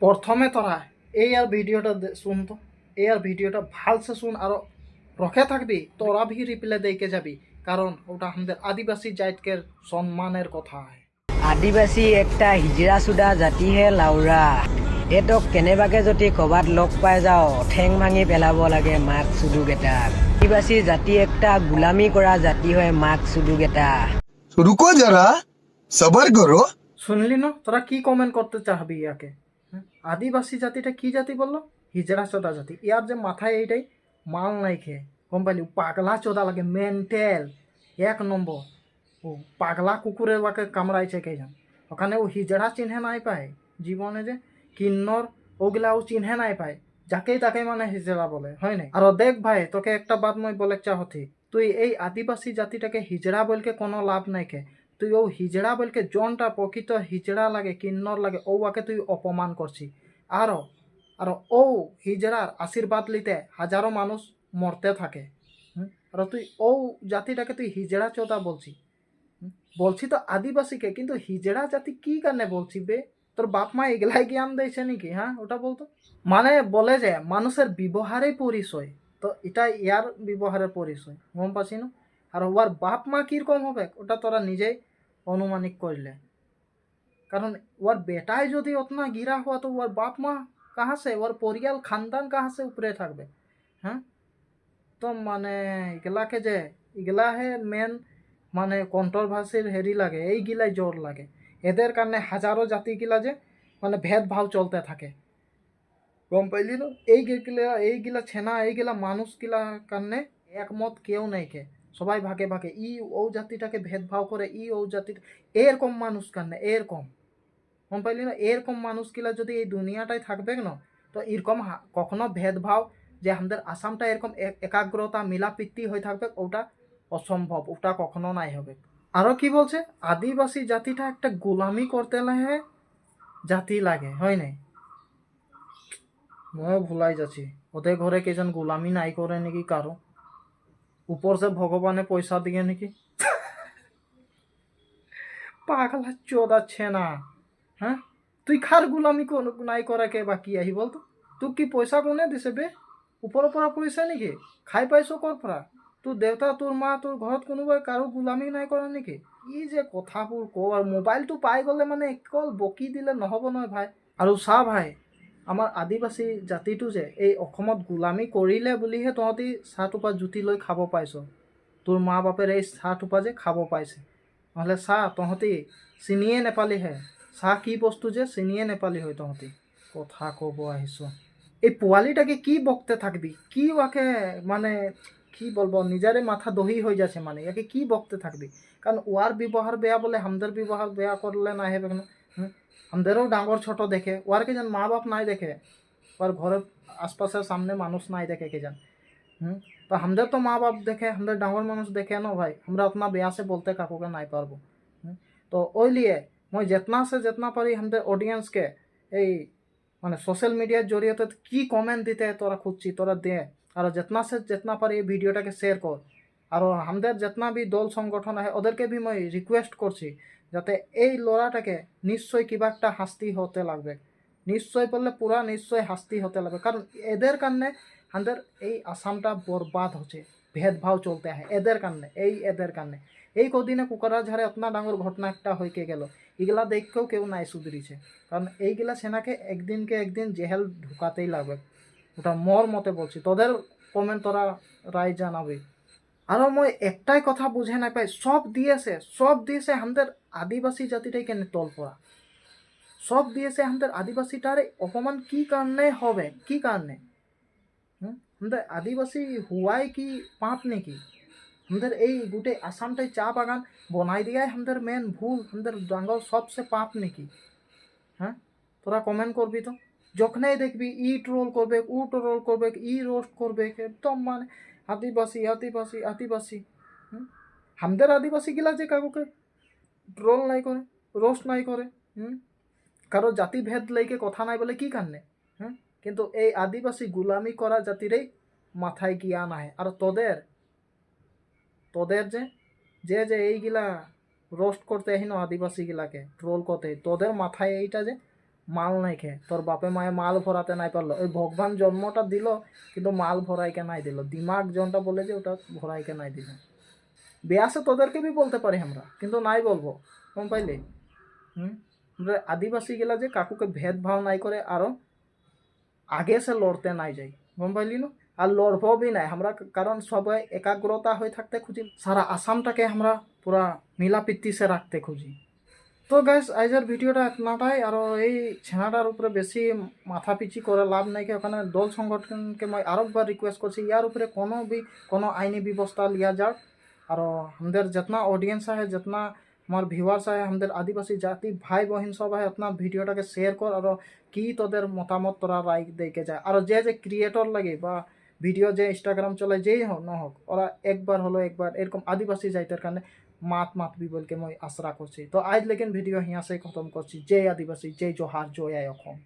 প্রথমে তোরা এই আর ভিডিওটা শুন তো, এই আর ভিডিওটা ভালসে শুন আর রখে থাকবি, তোরা ভি রিপ্লাই দেখে যাবি, কারণ ওটা আমাদের আদিবাসী জাতকের সম্মানের কথা হয়। আদিবাসী একটা হিজৰা চোদা জাতিহে লাউৰা। এটোক কেনেবাকে যদি ক'ৰবাত লগ পাই যাওঁ ঠেং ভাঙি পেলাব লাগে মাক চুদুকেইটাক। আদিবাসী জাতি একটা গোলামি কৰা জাতি হয় মাক চুদুকেইটা। रुको जरा सबर करो। শুনলি না, তোরা কি কমেন্ট করতে চাহবি ইয়াকে? আদিবাসী জাতিটা কি জাতি বললো? হিজড়া চোদা জাতি। ইয়ার যে মাথায় এইটাই মাল নাই খেয়ে, কম পাইলি পাগলা চোদা লাগে, মেন্টেল এক নম্বর। ও পাগলা কুকুরের বাকে কামড়াইছে কে জান। ওখানে ও হিজড়া চিহ্নে নাই পায় জীবনে, যে কিন্নর ওগুলা ও চিহ্নে নাই পায়, যাকেই তাকেই মানে হিজড়া বলে, হয় নাই? আর দেখ ভাই, তোকে একটা বাত মই বলে চাহতি, তুই এই আদিবাসী জাতিটাকে হিজড়া বলকে কোনো লাভ নাই খে। তুই ও হিজড়া বলকে জনটা প্রকৃত হিজড়া লাগে, কিন্নর লাগে, ওকে তুই অপমান করছি। আরও আর ও হিজড়ার আশীর্বাদ লিতে হাজারো মানুষ মরতে থাকে। আর তুই ও জাতিটাকে তুই হিজড়া চোদা বলছি। বলছি তো আদিবাসীকে, কিন্তু হিজড়া জাতি কি কারণে বলছি বে? তোর বাপ মা এগুলাই জ্ঞান দিয়েছে নাকি? হ্যাঁ, ওটা বলতো। মানে বলে যে মানুষের ব্যবহারেই পরিচয়, তো এটা ইয়ার ব্যবহারের পরিচয়, গম পাচ্ছি না? আর ওর বাপ মা কিরকম হবে ওটা তোরা নিজেই অনুমানিক করলে। কারণ ওর বেটায় যদি অতনা গিরা হওয়া, তো ওর বাপ মা কাহা সে, ওর পরিয়াল খানদান কাহা সে উপরে থাকবে? হ্যাঁ, তো মানে এগুলাকে যে এগুলা হে মেন মানে কন্ট্রোভার্সির হেরি লাগে, এইগুলাই জোর লাগে। এদের কারণে হাজারো জাতিগুলা যে মানে ভেদভাব চলতে থাকে, গম পাইলি না? এইগুলা ছেনা, এইগুলা মানুষগুলা কারণে একমত কেউ নেই কে, সবাই ভাগে ভাগে ই ও জাতিটাকে ভেদভাব করে, ই ও জাতি এরকম মানুষ কারণে এরকম, গম পাইলি না? এরকম মানুষগুলা যদি এই দুনিয়াটাই থাকবে না, তো এরকম কখনো ভেদভাব যে আমাদের আসামটা এরকম একাগ্রতা মিলাপিতি হয়ে থাকবে, ওটা অসম্ভব, ওটা কখনো নাই হবে। আরো কি বলছে, আদিবাসী জাতিটা একটা গোলামি করতে লাগে জাতি লাগে, হয় নাই? ময়ও ভুলাই যাচ্ছি, ওদের ঘরে কে যেন গোলামি নাই করে নাকি কারো, উপর সে ভগবানে পয়সা দিয়ে নাকি। পাগলা চোদাচ্ছে না। হ্যাঁ, তুই খার গুলামি নাই করা কে বাকি আহি বলতো? তুই কি পয়সা কোনে দিছে বে? উপর পরা পয়সা নাকি খাই পাইছো কর পরা? তোর দেউতা, তোর মা, তোর ঘৰত কোনোবাই কারো গোলামি নাই কৰা নেকি? ই যে কথাবোৰ কওঁ, আৰু মোবাইলটো পাই গ'লে মানে অকল বকি দিলে নহ'ব নহয় ভাই। আৰু চা ভাই, আমাৰ আদিবাসী জাতিটো যে এই অসমত গোলামি কৰিলে বুলিহে তহঁতি চাহটোপা জুতি লৈ খাব পাইছ। তোৰ মা বাপেৰে এই চাহটোপা যে খাব পাইছে, নহ'লে চাহ তহঁতি চিনিয়ে নেপালিহে। চাহ কি বস্তু যে চিনিয়ে নেপালি হয় তহঁতি। কথা ক'ব আহিছ, এই পোৱালিটাকে কি বকতে থাকবি? কি ওকে মানে কি বলবো, নিজেরে মাথা দহি হয়ে যাচ্ছে, মানে একে কি বকতে থাকবি? কারণ ওয়ার ব্যবহার বেয়া বলে আমাদের ব্যবহার বেয়া করলে না হবে কেন? আমাদেরও ডাঙর ছোট দেখে, ওয়ারকে যেন মা বাপ নাই দেখে, ওর ঘরের আশপাশের সামনে মানুষ নাই দেখে কে যান। তো আমাদের তো মা বাপ দেখে, আমাদের ডাঙর মানুষ দেখে না ভাই, আমরা अपना বেয়া সে বলতে কাকুকে নাই পারবো। তো ওই লিয়ে মই যেতনা সে যেতনা পারি আমাদের অডিয়েন্সকে এই মানে সোশ্যাল মিডিয়ার জরিয়তে কি কমেন্ট দিতে তোরা খুঁজছি, তোরা দে। আর যেতনা সে যেতনা পারি এই ভিডিওটাকে শেয়ার কর। আর আমাদের যেতনা বি দল সংগঠন আছে ওদেরকে বি মই রিকোয়েস্ট করছি, যাতে এই লড়াটাকে নিশ্চয়ই কিবা একটা শাস্তি হতে লাগবে, নিশ্চয় বললে পুরা নিশ্চয় শাস্তি হতে লাগবে। কারণ এদের কারণে আমাদের এই আসামটা বরবাদ হচ্ছে, ভেদভাব চলতে হয় এদের কারণে, এদের কারণে। এই কদিনে কুকরাঝাড়ে অতনা ডাঙর ঘটনা একটা হইকে গেল, এগুলা দেখেও কেউ নাই সুধরিছে। কারণ এইগুলা সেনাকে একদিনকে একদিন জেহেল ঢুকাতেই লাগবে, ওটা মোর মতে বলছি। তোদের কমেন্ট তোরা রায় জানাবি। আরও মই একটাই কথা বুঝে না পাই, সব দিয়েছে আমাদের আদিবাসী জাতিটাই কেন তল পড়া, সব দিয়েছে আমাদের আদিবাসীটারে অপমান কি কারণে হবে, কি কারণে? আমাদের আদিবাসী হুয়াই কি পাপ নাকি? আমাদের এই গোটে আসামটাই চা বাগান বনাই দিয়াই আমাদের মেন ভুল, আমাদের ডাঙ্গল সবসে পাপ নাকি? হ্যাঁ, তোরা কমেন্ট করবি তো। যখনই দেখবি ই ট্রোল করবে, ও ট্রোল করবে, ই রোস্ট করবে, একদম মানে আদিবাসী আদিবাসী আদিবাসী। আমাদের আদিবাসী গিলা যে কাকুকে ট্রোল নাই করে, রোস্ট নাই করে, কারো জাতিভেদ লাইকে কথা নাই বলে কি কারণে? কিন্তু এই আদিবাসী গুলামি করা জাতিরই মাথায় জ্ঞান আহে। আর তোদের তোদের যে এইগুলা রোস্ট করতে আহিনো আদিবাসী গিলাকে ট্রোল করতে, তোদের মাথায় এইটা যে মাল নাই খেয়ে, তোর বাপে মায়ে মাল ভরাতে নাই পারলো, ওই ভগবান জন্মটা দিল কিন্তু মাল ভরাইকে নাই দিল, দিমাগ জনটা বলে যে ওটা ভরাইকে নাই দিল। বেয়াসে তোদেরকে বি বলতে পারি আমরা, কিন্তু নাই বলবো, কম পাইলে। আমরা আদিবাসী গেলা যে কাকুকে ভেদভাব নাই করে আরো আগে সে লড়তে নাই যাই, গম পাইলি না? আর লড়বো বি নাই আমরা, কারণ সবাই একাগ্রতা হয়ে থাকতে খুঁজি, সারা আসামটাকে আমরা পুরা মিলাপিত্তি সে রাখতে খুঁজি। তো গাইস আইজার ভিডিওটা এতনাটাই, আর এই ছেনাটার উপরে বেশি মাথাপিচি করে লাভ নাই, ওখানে দল সংগঠনকে আমি আরেকবার রিকোয়েস্ট করছি ইয়ার উপরে কোনো আইনি ব্যবস্থা লিয়া যাক। আর আমাদের जितना ऑडियंस है, जितना हमारे व्यूअर्स है, আমাদের আদিবাসী জাতি ভাই বহিন সব है, अपना ভিডিওটাকে শেয়ার কর, আর কি তোদের মতামত তোরা রায় দেখে যায়। আর যে ক্রিয়েটর লাগে বা ভিডিও যে ইনস্টাগ্রাম চলায় যেই হোক না হোক, ওরা একবার এরকম আদিবাসী জাতির কারণে মাতবি বলকে মই আশা করছি। তো আজ লেকিন ভিডিও হিয়া से খতম করছি। জয় আদিবাসী, জয় জোহার, জয় অসম।